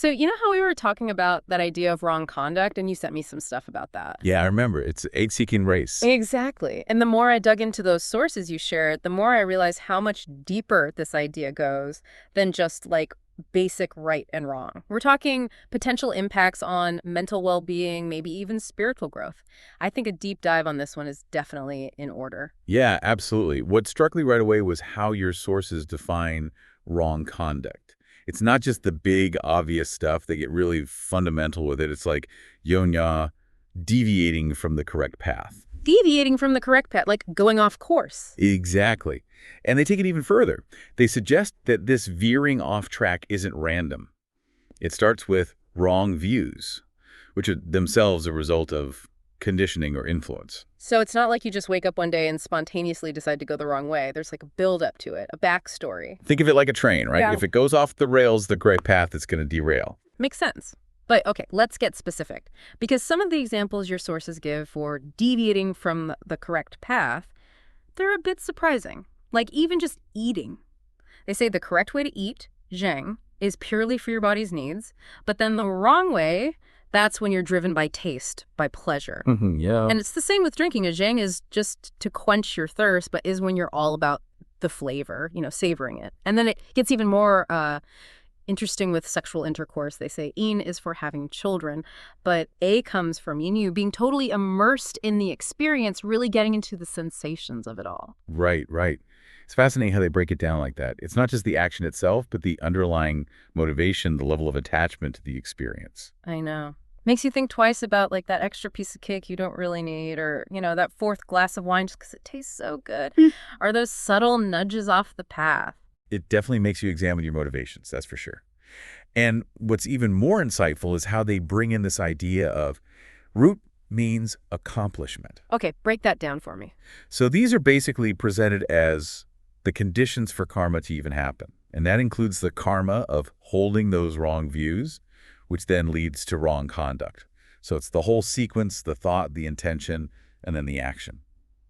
So you know how we were talking about that idea of wrong conduct, and you sent me some stuff about that? Yeah, I remember. It's aid-seeking race. Exactly. And the more I dug into those sources you shared, the more I realized how much deeper this idea goes than just like basic right and wrong. We're talking potential impacts on mental well-being, maybe even spiritual growth. I think a deep dive on this one is definitely in order. Yeah, absolutely. What struck me right away was how your sources define wrong conduct. It's not just the big, obvious stuff. They get really fundamental with it. It's like yonya, deviating from the correct path. Deviating from the correct path, like going off course. Exactly. And they take it even further. They suggest that this veering off track isn't random. It starts with wrong views, which are themselves a result of conditioning or influence. So it's not like you just wake up one day and spontaneously decide to go the wrong way. There's like a build up to it, a backstory. Think of it like a train, right? Yeah. If it goes off the rails, the great path, it's going to derail. Makes sense. But okay, let's get specific. Because some of the examples your sources give for deviating from the correct path, they're a bit surprising. Like even just eating. They say the correct way to eat, giảng, is purely for your body's needs, but then the wrong way, that's when you're driven by taste, by pleasure. Yeah. And it's the same with drinking. A giảng is just to quench your thirst, but is when you're all about the flavor, savoring it. And then it gets even more interesting with sexual intercourse. They say in is for having children, but a comes from you being totally immersed in the experience, really getting into the sensations of it all. Right, right. It's fascinating how they break it down like that. It's not just the action itself, but the underlying motivation, the level of attachment to the experience. I know. Makes you think twice about like that extra piece of cake you don't really need, or, that fourth glass of wine just because it tastes so good. Are those subtle nudges off the path? It definitely makes you examine your motivations, that's for sure. And what's even more insightful is how they bring in this idea of root means accomplishment. Okay, break that down for me. So these are basically presented as the conditions for karma to even happen. And that includes the karma of holding those wrong views, which then leads to wrong conduct. So it's the whole sequence, the thought, the intention, and then the action.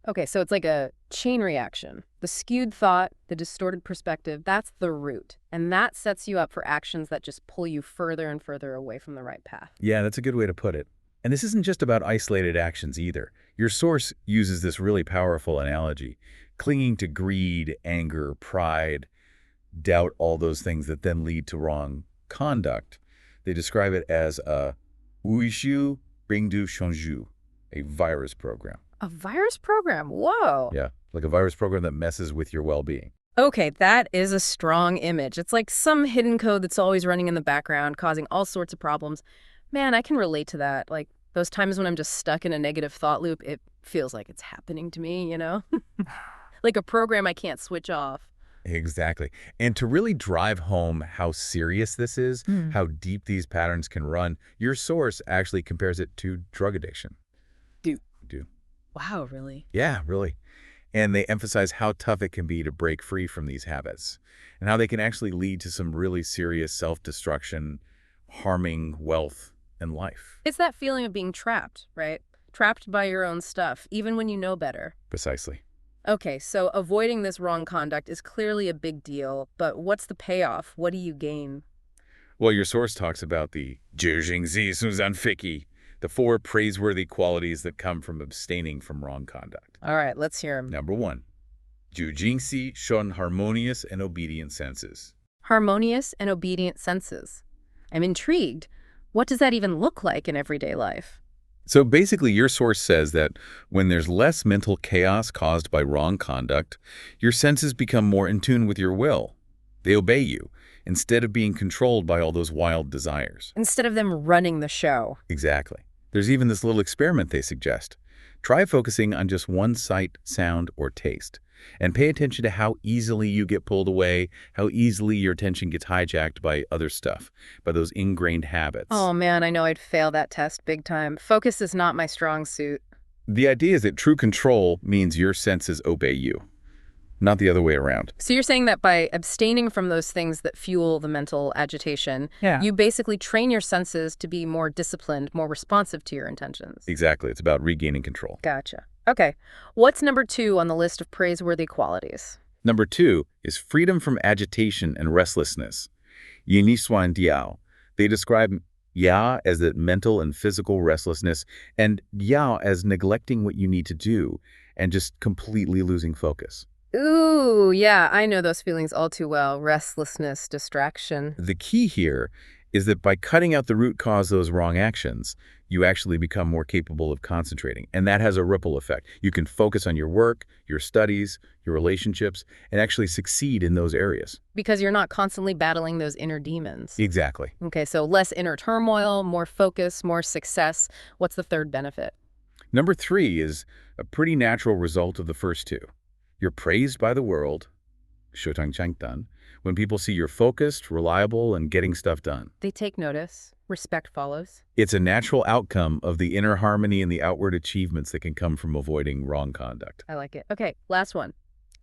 Okay, so it's like a chain reaction. The skewed thought, the distorted perspective, that's the root. And that sets you up for actions that just pull you further and further away from the right path. Yeah, that's a good way to put it. And this isn't just about isolated actions either. Your source uses this really powerful analogy. Clinging to greed, anger, pride, doubt, all those things that then lead to wrong conduct. They describe it as a uishu bingdu shonju, a virus program. A virus program? Whoa. Yeah, like a virus program that messes with your well-being. Okay, that is a strong image. It's like some hidden code that's always running in the background, causing all sorts of problems. Man, I can relate to that. Like those times when I'm just stuck in a negative thought loop, it feels like it's happening to me, Like a program I can't switch off. Exactly. And to really drive home how serious this is, how deep these patterns can run, your source actually compares it to drug addiction. Do. Wow, really? Yeah, really. And they emphasize how tough it can be to break free from these habits and how they can actually lead to some really serious self-destruction, harming wealth and life. It's that feeling of being trapped, right? Trapped by your own stuff, even when you know better. Precisely. Okay, so avoiding this wrong conduct is clearly a big deal, but what's the payoff? What do you gain? Well, your source talks about the the 4 praiseworthy qualities that come from abstaining from wrong conduct. All right, let's hear them. Number 1, 主精细 shun harmonious and obedient senses. Harmonious and obedient senses. I'm intrigued. What does that even look like in everyday life? So basically, your source says that when there's less mental chaos caused by wrong conduct, your senses become more in tune with your will. They obey you, instead of being controlled by all those wild desires. Instead of them running the show. Exactly. There's even this little experiment they suggest. Try focusing on just one sight, sound, or taste, and pay attention to how easily you get pulled away, how easily your attention gets hijacked by other stuff, by those ingrained habits. Oh man, I know I'd fail that test big time. Focus is not my strong suit. The idea is that true control means your senses obey you, not the other way around. So you're saying that by abstaining from those things that fuel the mental agitation, Yeah. you basically train your senses to be more disciplined, more responsive to your intentions. Exactly. It's about regaining control. Gotcha. Okay. What's number 2 on the list of praiseworthy qualities? Number 2 is freedom from agitation and restlessness. Yiniswan Diao. They describe ya as the mental and physical restlessness, and ya as neglecting what you need to do and just completely losing focus. Ooh, yeah, I know those feelings all too well. Restlessness, distraction. The key here is that by cutting out the root cause of those wrong actions, you actually become more capable of concentrating. And that has a ripple effect. You can focus on your work, your studies, your relationships, and actually succeed in those areas. Because you're not constantly battling those inner demons. Exactly. Okay, so less inner turmoil, more focus, more success. What's the third benefit? Number 3 is a pretty natural result of the first two. You're praised by the world, 说长长短, when people see you're focused, reliable, and getting stuff done. They take notice. Respect follows. It's a natural outcome of the inner harmony and the outward achievements that can come from avoiding wrong conduct. I like it. Okay, last one.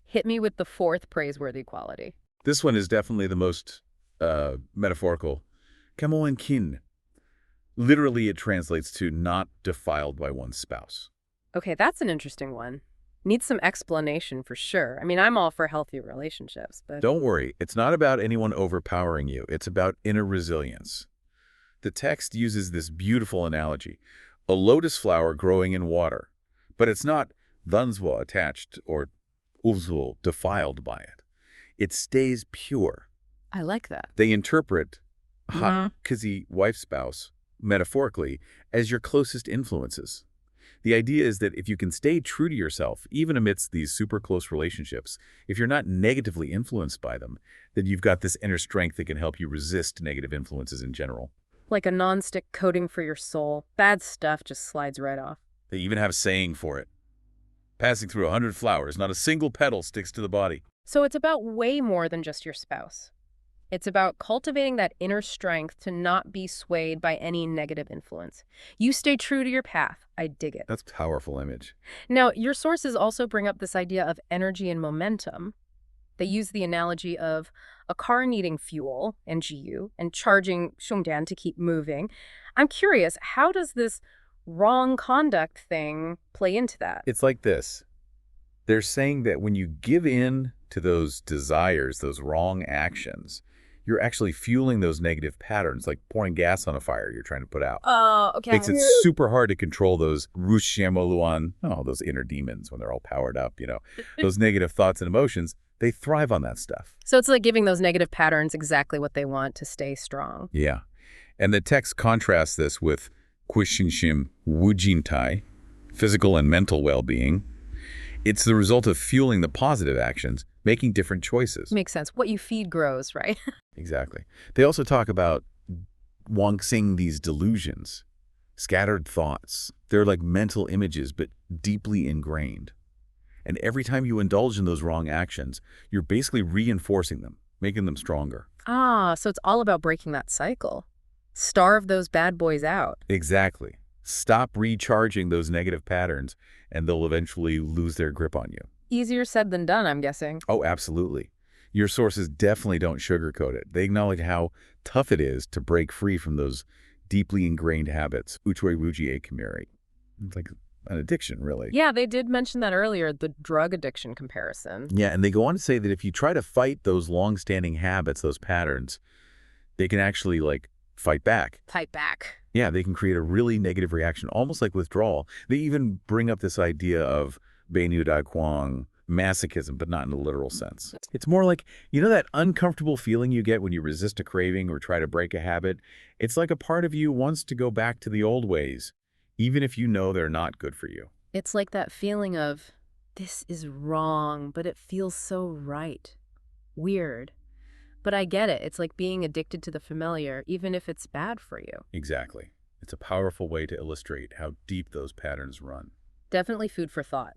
Hit me with the fourth praiseworthy quality. This one is definitely the most metaphorical. Kamo and kin. Literally, it translates to not defiled by one's spouse. Okay, that's an interesting one. Needs some explanation for sure. I mean, I'm all for healthy relationships, but... Don't worry, it's not about anyone overpowering you. It's about inner resilience. The text uses this beautiful analogy. A lotus flower growing in water, but it's not danzwa attached or uzul defiled by it. It stays pure. I like that. They interpret kizi, wife spouse, metaphorically, as your closest influences. The idea is that if you can stay true to yourself, even amidst these super close relationships, if you're not negatively influenced by them, then you've got this inner strength that can help you resist negative influences in general. Like a non-stick coating for your soul. Bad stuff just slides right off. They even have a saying for it. Passing through 100 flowers, not a single petal sticks to the body. So it's about way more than just your spouse. It's about cultivating that inner strength to not be swayed by any negative influence. You stay true to your path. I dig it. That's a powerful image. Now, your sources also bring up this idea of energy and momentum. They use the analogy of a car needing fuel, NGU, and charging shungdan to keep moving. I'm curious, how does this wrong conduct thing play into that? It's like this. They're saying that when you give in to those desires, those wrong actions, you're actually fueling those negative patterns, like pouring gas on a fire you're trying to put out. Oh, okay. Makes it super hard to control those rushiamoluan, those inner demons when they're all powered up, those negative thoughts and emotions. They thrive on that stuff. So it's like giving those negative patterns exactly what they want to stay strong. Yeah. And the text contrasts this with kwishinshim wujintai, physical and mental well-being. It's the result of fueling the positive actions, making different choices. Makes sense. What you feed grows, right? Exactly. They also talk about wongsing these delusions, scattered thoughts. They're like mental images, but deeply ingrained. And every time you indulge in those wrong actions, you're basically reinforcing them, making them stronger. Ah, so it's all about breaking that cycle. Starve those bad boys out. Exactly. Stop recharging those negative patterns, and they'll eventually lose their grip on you. Easier said than done, I'm guessing. Oh, absolutely. Your sources definitely don't sugarcoat it. They acknowledge how tough it is to break free from those deeply ingrained habits. Uchwe wuji kamiri. It's like an addiction, really. Yeah, they did mention that earlier, the drug addiction comparison. Yeah, and they go on to say that if you try to fight those long-standing habits, those patterns, they can actually, fight back. Fight back. Yeah, they can create a really negative reaction, almost like withdrawal. They even bring up this idea of Beinu Da Kwang, masochism, but not in a literal sense. It's more like, that uncomfortable feeling you get when you resist a craving or try to break a habit? It's like a part of you wants to go back to the old ways, even if you know they're not good for you. It's like that feeling of, this is wrong, but it feels so right. Weird. But I get it. It's like being addicted to the familiar, even if it's bad for you. Exactly. It's a powerful way to illustrate how deep those patterns run. Definitely food for thought.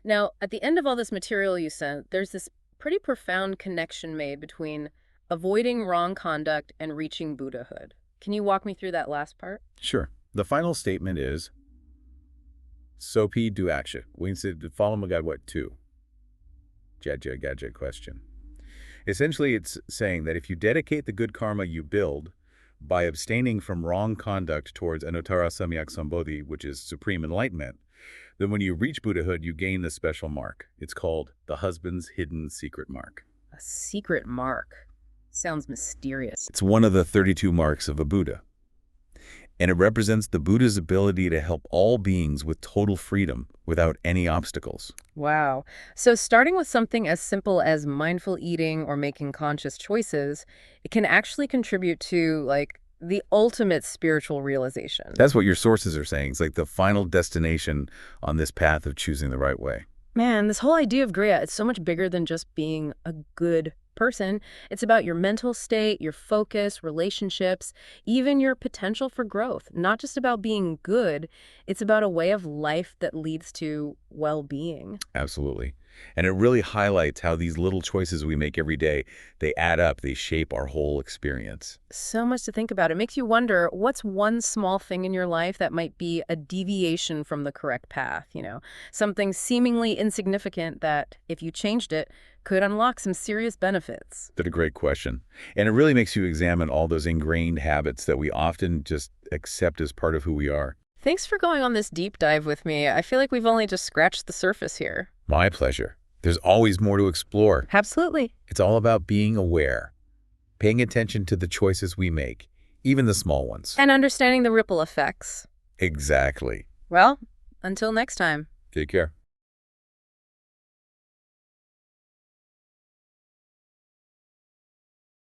Now, at the end of all this material you sent, there's this pretty profound connection made between avoiding wrong conduct and reaching Buddhahood. Can you walk me through that last part? Sure. The final statement is, Sopi du aksha. We said, follow magad what to? Jaja gadja question. Essentially, it's saying that if you dedicate the good karma you build by abstaining from wrong conduct towards Anuttara Samyak Sambodhi, which is supreme enlightenment, then when you reach Buddhahood, you gain this special mark. It's called the husband's hidden secret mark. A secret mark. Sounds mysterious. It's one of the 32 marks of a Buddha, and it represents the Buddha's ability to help all beings with total freedom without any obstacles. Wow. So starting with something as simple as mindful eating or making conscious choices, it can actually contribute to, like, the ultimate spiritual realization. That's what your sources are saying. It's like the final destination on this path of choosing the right way. Man, this whole idea of Griya, it's so much bigger than just being a good person. It's about your mental state, your focus, relationships, even your potential for growth. Not just about being good, it's about a way of life that leads to well-being. Absolutely. And it really highlights how these little choices we make every day, they add up, they shape our whole experience. So much to think about. It makes you wonder, what's one small thing in your life that might be a deviation from the correct path, Something seemingly insignificant that, if you changed it, could unlock some serious benefits. That's a great question. And it really makes you examine all those ingrained habits that we often just accept as part of who we are. Thanks for going on this deep dive with me. I feel like we've only just scratched the surface here. My pleasure. There's always more to explore. Absolutely. It's all about being aware, paying attention to the choices we make, even the small ones. And understanding the ripple effects. Exactly. Well, until next time. Take care.